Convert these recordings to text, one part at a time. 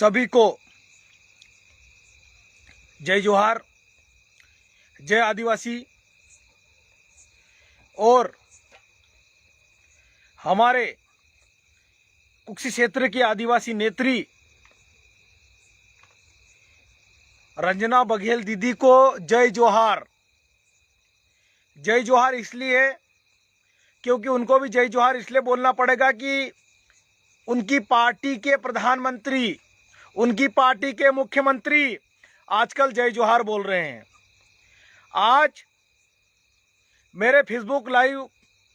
सभी को जय जोहार, जय आदिवासी। और हमारे कुक्षी क्षेत्र की आदिवासी नेत्री रंजना बघेल दीदी को जय जोहार। जय जोहार इसलिए क्योंकि उनको भी जय जोहार इसलिए बोलना पड़ेगा कि उनकी पार्टी के प्रधानमंत्री, उनकी पार्टी के मुख्यमंत्री आजकल जय जोहार बोल रहे हैं। आज मेरे फेसबुक लाइव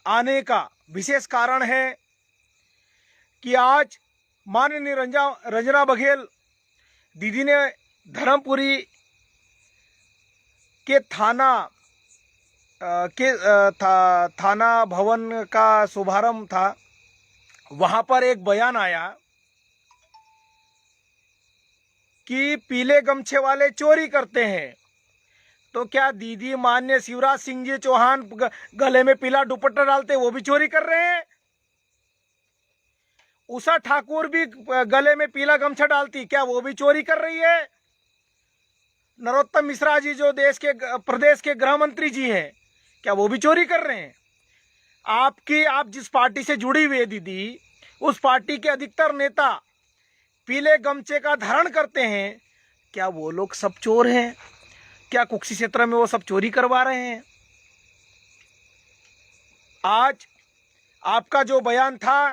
आने का विशेष कारण है कि आज माननीय रंजना बघेल दीदी ने धर्मपुरी के थाना भवन का शुभारंभ था। वहां पर एक बयान आया कि पीले गमछे वाले चोरी करते हैं। तो क्या दीदी मान्य शिवराज सिंह जी चौहान गले में पीला दुपट्टा डालते वो भी चोरी कर रहे हैं? उषा ठाकुर भी गले में पीला गमछा डालती, क्या वो भी चोरी कर रही है? नरोत्तम मिश्रा जी जो प्रदेश के गृह मंत्री जी हैं, क्या वो भी चोरी कर रहे हैं? आप जिस पार्टी से जुड़ी हुई है दीदी, उस पार्टी के अधिकतर नेता पीले गमछे का धारण करते हैं। क्या वो लोग सब चोर हैं? क्या कुक्षी क्षेत्र में वो सब चोरी करवा रहे हैं? आज आपका जो बयान था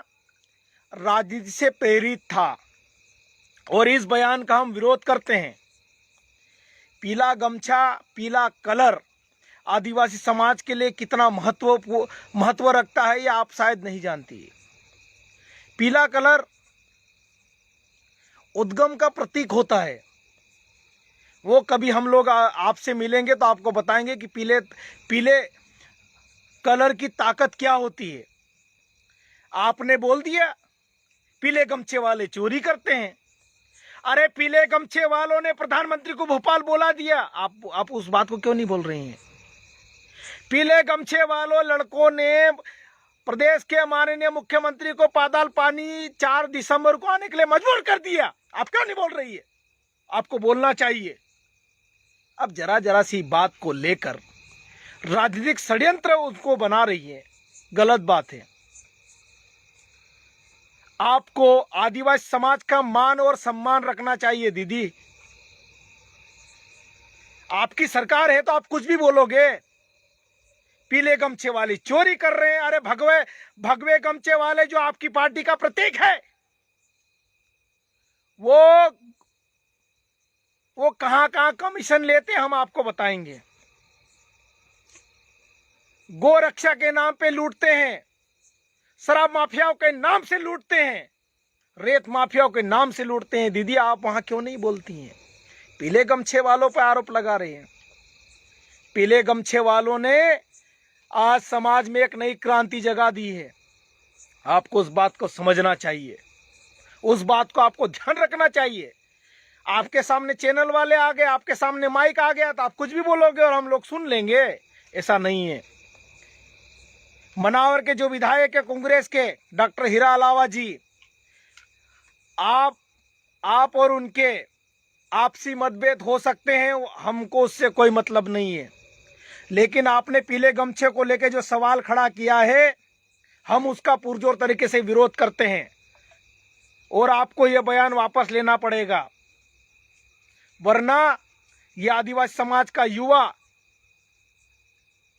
राजनीति से प्रेरित था और इस बयान का हम विरोध करते हैं। पीला गमछा, पीला कलर आदिवासी समाज के लिए कितना महत्व रखता है ये आप शायद नहीं जानती। पीला कलर उद्गम का प्रतीक होता है। वो कभी हम लोग आपसे मिलेंगे तो आपको बताएंगे कि पीले कलर की ताकत क्या होती है। आपने बोल दिया पीले गमछे वाले चोरी करते हैं। अरे पीले गमछे वालों ने प्रधानमंत्री को भोपाल बोला दिया, आप उस बात को क्यों नहीं बोल रही हैं? पीले गमछे वालों लड़कों ने प्रदेश के माननीय मुख्यमंत्री को पाताल पानी 4 दिसंबर को आने के लिए मजबूर कर दिया। आप क्यों नहीं बोल रही है? आपको बोलना चाहिए। अब जरा सी बात को लेकर राजनीतिक षड्यंत्र उसको बना रही है, गलत बात है। आपको आदिवासी समाज का मान और सम्मान रखना चाहिए दीदी। आपकी सरकार है तो आप कुछ भी बोलोगे। पीले गमछे वाले चोरी कर रहे हैं। अरे भगवे गमछे वाले जो आपकी पार्टी का प्रतीक है, वो कहां कमीशन लेते हैं हम आपको बताएंगे। गो रक्षा के नाम पे लूटते हैं, शराब माफियाओं के नाम से लूटते हैं, रेत माफियाओं के नाम से लूटते हैं। दीदी आप वहां क्यों नहीं बोलती हैं? पीले गमछे वालों पर आरोप लगा रहे हैं। पीले गमछे वालों ने आज समाज में एक नई क्रांति जगा दी है। आपको उस बात को समझना चाहिए, उस बात को आपको ध्यान रखना चाहिए। आपके सामने चैनल वाले आ गए, आपके सामने माइक आ गया तो आप कुछ भी बोलोगे और हम लोग सुन लेंगे, ऐसा नहीं है। मनावर के जो विधायक है कांग्रेस के डॉक्टर हीरा अलावा जी, आप और उनके आपसी मतभेद हो सकते हैं, हमको उससे कोई मतलब नहीं है। लेकिन आपने पीले गमछे को लेकर जो सवाल खड़ा किया है, हम उसका पुरजोर तरीके से विरोध करते हैं और आपको यह बयान वापस लेना पड़ेगा, वरना यह आदिवासी समाज का युवा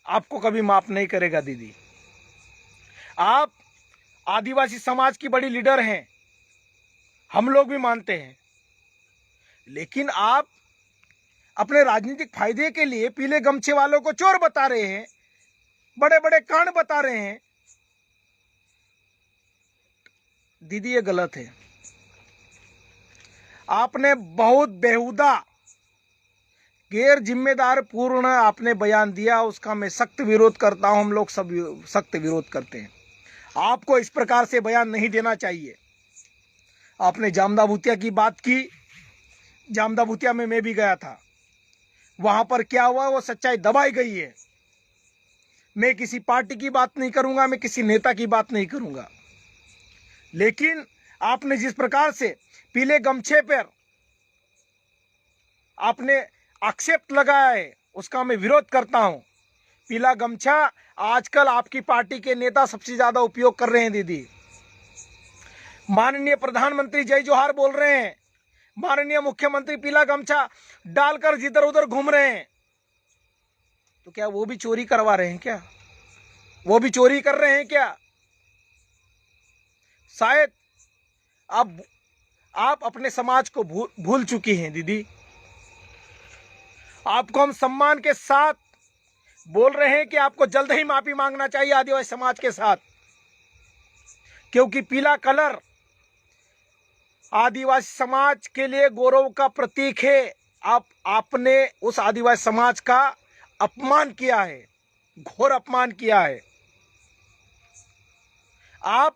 आपको कभी माफ नहीं करेगा दीदी। आप आदिवासी समाज की बड़ी लीडर हैं, हम लोग भी मानते हैं, लेकिन आप अपने राजनीतिक फायदे के लिए पीले गमछे वालों को चोर बता रहे हैं, बड़े बड़े कांड बता रहे हैं। दीदी ये गलत है। आपने बहुत बेहुदा गैर जिम्मेदार पूर्ण आपने बयान दिया, उसका मैं सख्त विरोध करता हूं। हम लोग सब सख्त विरोध करते हैं। आपको इस प्रकार से बयान नहीं देना चाहिए। आपने जामदा भूतिया की बात की, जामदा भूतिया में मैं भी गया था। वहां पर क्या हुआ वो सच्चाई दबाई गई है। मैं किसी पार्टी की बात नहीं करूंगा, मैं किसी नेता की बात नहीं करूंगा, लेकिन आपने जिस प्रकार से पीले गमछे पर आपने आक्षेप लगाया है, उसका मैं विरोध करता हूं। पीला गमछा आजकल आपकी पार्टी के नेता सबसे ज्यादा उपयोग कर रहे हैं दीदी। माननीय प्रधानमंत्री जय जोहार बोल रहे हैं, माननीय मुख्यमंत्री पीला गमछा डालकर जिधर उधर घूम रहे हैं, तो क्या वो भी चोरी करवा रहे हैं? क्या वो भी चोरी कर रहे हैं क्या? शायद आप अपने समाज को भूल चुकी हैं दीदी। आपको हम सम्मान के साथ बोल रहे हैं कि आपको जल्द ही माफी मांगना चाहिए आदिवासी समाज के साथ, क्योंकि पीला कलर आदिवासी समाज के लिए गौरव का प्रतीक है। आपने उस आदिवासी समाज का अपमान किया है, घोर अपमान किया है। आप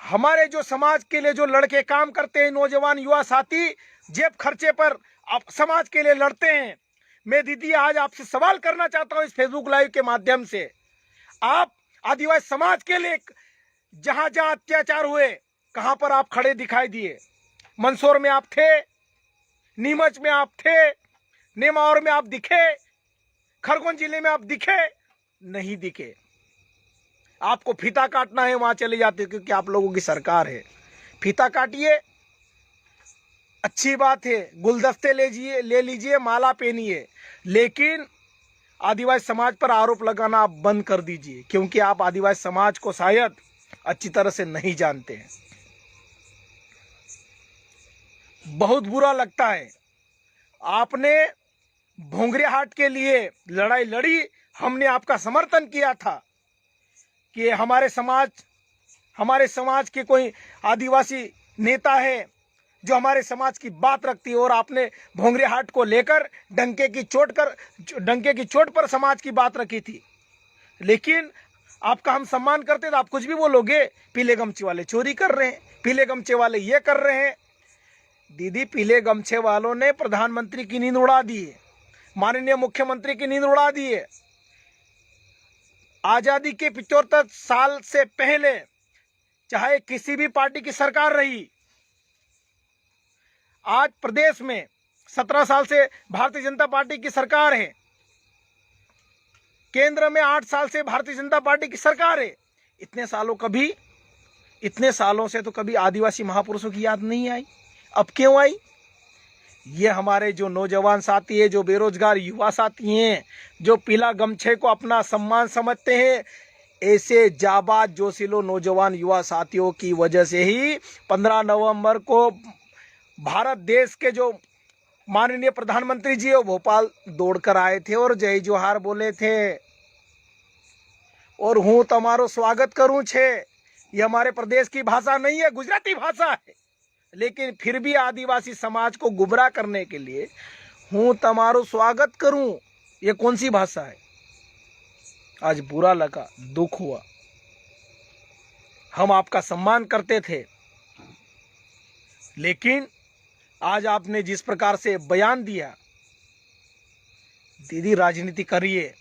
हमारे जो समाज के लिए जो लड़के काम करते हैं, नौजवान युवा साथी जेब खर्चे पर आप समाज के लिए लड़ते हैं। मैं दीदी आज आपसे सवाल करना चाहता हूं इस फेसबुक लाइव के माध्यम से, आप आदिवासी समाज के लिए जहां जहां अत्याचार हुए, कहां पर आप खड़े दिखाई दिए? मंदसौर में आप थे, नीमच में आप थे, नेमावर में आप दिखे, खरगोन जिले में आप दिखे? नहीं दिखे। आपको फीता काटना है, वहां चले जाते, क्योंकि आप लोगों की सरकार है। फीता काटिए, अच्छी बात है, गुलदस्ते ले लीजिए, माला पहनिए, लेकिन आदिवासी समाज पर आरोप लगाना आप बंद कर दीजिए, क्योंकि आप आदिवासी समाज को शायद अच्छी तरह से नहीं जानते हैं। बहुत बुरा लगता है, आपने भोंगरेहाट के लिए लड़ाई लड़ी, हमने आपका समर्थन किया था कि हमारे समाज के कोई आदिवासी नेता है जो हमारे समाज की बात रखती है, और आपने भोंगरेहाट को लेकर डंके की चोट पर समाज की बात रखी थी। लेकिन आपका हम सम्मान करते तो आप कुछ भी बोलोगे, पीले गमछे वाले चोरी कर रहे हैं, पीले गमछे वाले ये कर रहे हैं। दीदी, पीले गमछे वालों ने प्रधानमंत्री की नींद उड़ा दी है, माननीय मुख्यमंत्री की नींद उड़ा दी है। आजादी के 75 साल से पहले चाहे किसी भी पार्टी की सरकार रही, आज प्रदेश में 17 साल से भारतीय जनता पार्टी की सरकार है, केंद्र में 8 साल से भारतीय जनता पार्टी की सरकार है। इतने सालों से तो कभी आदिवासी महापुरुषों की याद नहीं आई। अब क्यों आई? ये हमारे जो नौजवान साथी है, जो बेरोजगार युवा साथी हैं, जो पीला गमछे को अपना सम्मान समझते हैं, ऐसे जाबाज जोशीलो नौजवान युवा साथियों की वजह से ही 15 नवंबर को भारत देश के जो माननीय प्रधानमंत्री जी वो भोपाल दौड़कर आए थे और जय जोहार बोले थे, और हूँ तुम्हारो स्वागत करूँ छे। ये हमारे प्रदेश की भाषा नहीं है, गुजराती भाषा है, लेकिन फिर भी आदिवासी समाज को गुमराह करने के लिए हूँ तुम्हारो स्वागत करूं, ये कौन सी भाषा है? आज बुरा लगा, दुख हुआ। हम आपका सम्मान करते थे, लेकिन आज आपने जिस प्रकार से बयान दिया, दीदी राजनीति करिए,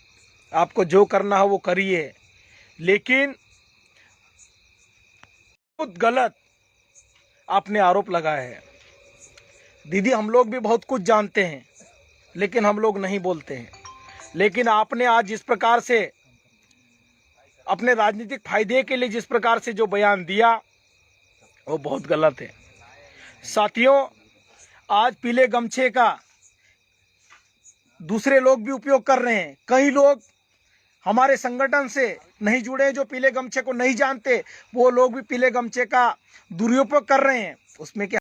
आपको जो करना हो वो करिए, लेकिन बहुत गलत आपने आरोप लगाया है। दीदी, हम लोग भी बहुत कुछ जानते हैं, लेकिन हम लोग नहीं बोलते हैं। लेकिन आपने आज जिस प्रकार से अपने राजनीतिक फायदे के लिए जिस प्रकार से जो बयान दिया, वो बहुत गलत है। साथियों, आज पीले गमछे का दूसरे लोग भी उपयोग कर रहे हैं। कई लोग हमारे संगठन से नहीं जुड़े, जो पीले गमछे को नहीं जानते, वो लोग भी पीले गमछे का दुरुपयोग कर रहे हैं। उसमें क्या